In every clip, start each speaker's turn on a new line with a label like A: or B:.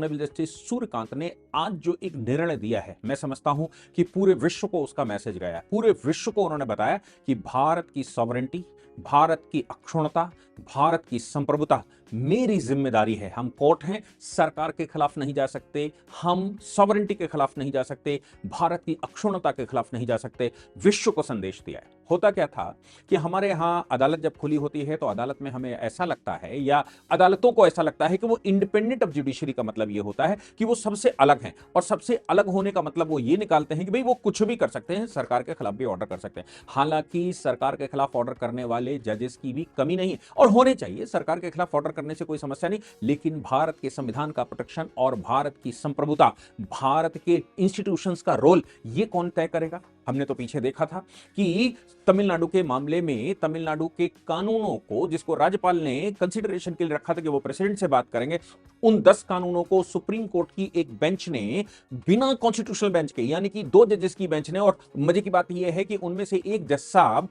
A: Honourable justice Suryakant ने आज जो एक निर्णय दिया है, मैं समझता हूं कि पूरे विश्व को उसका मैसेज गया है। पूरे विश्व को उन्होंने बताया कि भारत की सॉवरेंटी, भारत की अक्षुण्णता, भारत की संप्रभुता मेरी जिम्मेदारी है। हम कोर्ट हैं, सरकार के खिलाफ नहीं जा सकते, हम सॉवरेंटी के खिलाफ नहीं जा सकते, भारत की अक्षुण्णता के खिलाफ नहीं जा सकते। विश्व को संदेश दिया है। होता क्या था कि हमारे यहां अदालत जब खुली होती है तो अदालत में हमें ऐसा लगता है या अदालतों को ऐसा लगता है कि वो इंडिपेंडेंट ऑफ जुडिशरी का मतलब ये होता है कि वो सबसे अलग हैं, और सबसे अलग होने का मतलब वो ये निकालते हैं कि भाई वो कुछ भी कर सकते हैं, सरकार के खिलाफ भी ऑर्डर कर सकते हैं। हालांकि सरकार के खिलाफ ऑर्डर करने वाले जजेस की भी कमी नहीं है, और होने चाहिए, सरकार के खिलाफ ऑर्डर करने से कोई समस्या नहीं, लेकिन भारत के संविधान का प्रोटेक्शन और भारत की संप्रभुता, भारत के इंस्टीट्यूशंस का रोल ये कौन तय करेगा? हमने तो पीछे देखा था कि तमिलनाडु के मामले में तमिलनाडु के कानूनों को, जिसको राज्यपाल ने कंसिडरेशन के लिए रखा था कि वो प्रेसिडेंट से बात करेंगे, उन 10 कानूनों को सुप्रीम कोर्ट की एक बेंच ने, बिना कॉन्स्टिट्यूशनल बेंच के, यानी कि 2 जजेस की बेंच ने, और मजे की बात यह है कि उनमें से एक जज साहब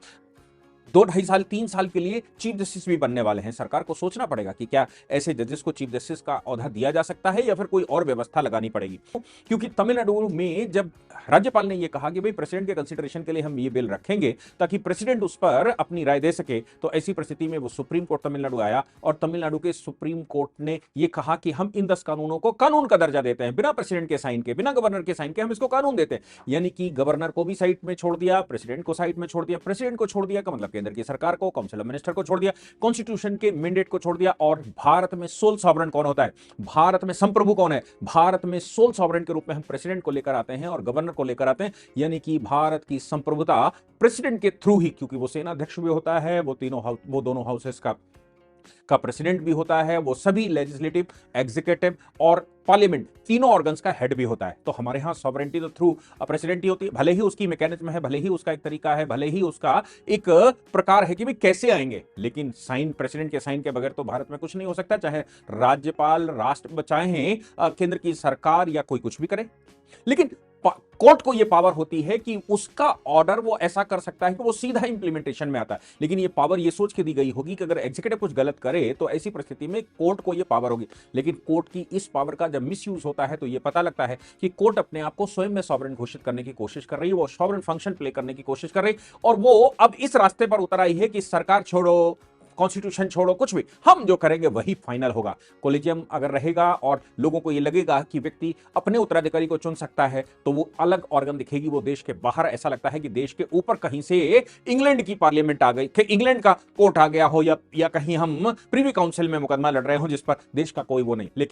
A: 2-2.5 साल 3 साल के लिए चीफ जस्टिस भी बनने वाले हैं। सरकार को सोचना पड़ेगा कि क्या ऐसे जजेस को चीफ जस्टिस का ओहदा दिया जा सकता है या फिर कोई और व्यवस्था लगानी पड़ेगी। क्योंकि तमिलनाडु में जब राज्यपाल ने यह कहा कि भाई प्रेसिडेंट के कंसिडरेशन के लिए हम ये बिल रखेंगे ताकि प्रेसिडेंट उस पर अपनी राय दे सके, तो ऐसी परिस्थिति में वो सुप्रीम कोर्ट तमिलनाडु आया और तमिलनाडु के सुप्रीम कोर्ट ने यह कहा कि हम इन 10 कानूनों को कानून का दर्जा देते हैं, बिना प्रेसिडेंट के साइन के, बिना गवर्नर के साइन के हम इसको कानून देते हैं। यानी कि गवर्नर को भी साइड में छोड़ दिया, प्रेसिडेंट को साइड में छोड़ दिया। प्रेसिडेंट को छोड़ दिया का मतलब केंद्र की सरकार को, काउंसिल ऑफ मिनिस्टर को छोड़ दिया, कॉन्स्टिट्यूशन के मैंडेट को छोड़ दिया। और भारत में सोल सॉवरेन कौन होता है, भारत में संप्रभु कौन है? भारत में सोल सॉवरेन के रूप में हम प्रेसिडेंट को लेकर आते हैं और गवर्नर को लेकर आते हैं। यानी कि भारत की संप्रभुता प्रेसिडेंट के थ्रू ही, क्योंकि वो सेना अध्यक्ष भी होता है, वो दोनों हाउसेस का प्रेसिडेंट भी होता है, वो सभी लेजिस्लेटिव, एग्जीक्यूटिव और पार्लियामेंट तीनों ऑर्गन्स का हेड भी होता है। तो हमारे यहां सॉवरेंटी तो थ्रू प्रेसिडेंट ही होती है, भले ही उसकी मैकेनिज्म है, भले ही उसका एक तरीका है, भले ही उसका एक प्रकार है कि भाई कैसे आएंगे, लेकिन साइन, प्रेसिडेंट के साइन के बगैर तो भारत में कुछ नहीं हो सकता, चाहे राज्यपाल, राष्ट्र, चाहे केंद्र की सरकार या कोई कुछ भी करे। लेकिन कोर्ट को यह पावर होती है कि उसका ऑर्डर वो ऐसा कर सकता है कि वो सीधा इंप्लीमेंटेशन में आता है। लेकिन ये पावर ये सोच के दी गई होगी कि अगर एग्जीक्यूटिव कुछ गलत करे तो ऐसी परिस्थिति में कोर्ट को ये पावर होगी। लेकिन कोर्ट की इस पावर का जब मिसयूज होता है तो ये पता लगता है कि कोर्ट अपने आप को स्वयं में सॉवरेन घोषित करने की कोशिश कर रही है, वो सॉवरेन फंक्शन प्ले करने की कोशिश कर रही है, और वो अब इस रास्ते पर उतर आई है कि सरकार छोड़ो, कॉन्स्टिट्यूशन छोड़ो, कुछ भी, हम जो करेंगे वही फाइनल होगा। कोलिजियम अगर रहेगा और लोगों को यह लगेगा कि व्यक्ति अपने उत्तराधिकारी को चुन सकता है, तो वो अलग ऑर्गन दिखेगी, वो देश के बाहर ऐसा लगता है कि देश के ऊपर कहीं से इंग्लैंड की पार्लियामेंट आ गई, कि इंग्लैंड का कोर्ट आ गया हो, या कहीं हम प्रीवी काउंसिल में मुकदमा लड़ रहे हो जिस पर देश का कोई वो नहीं। लेकिन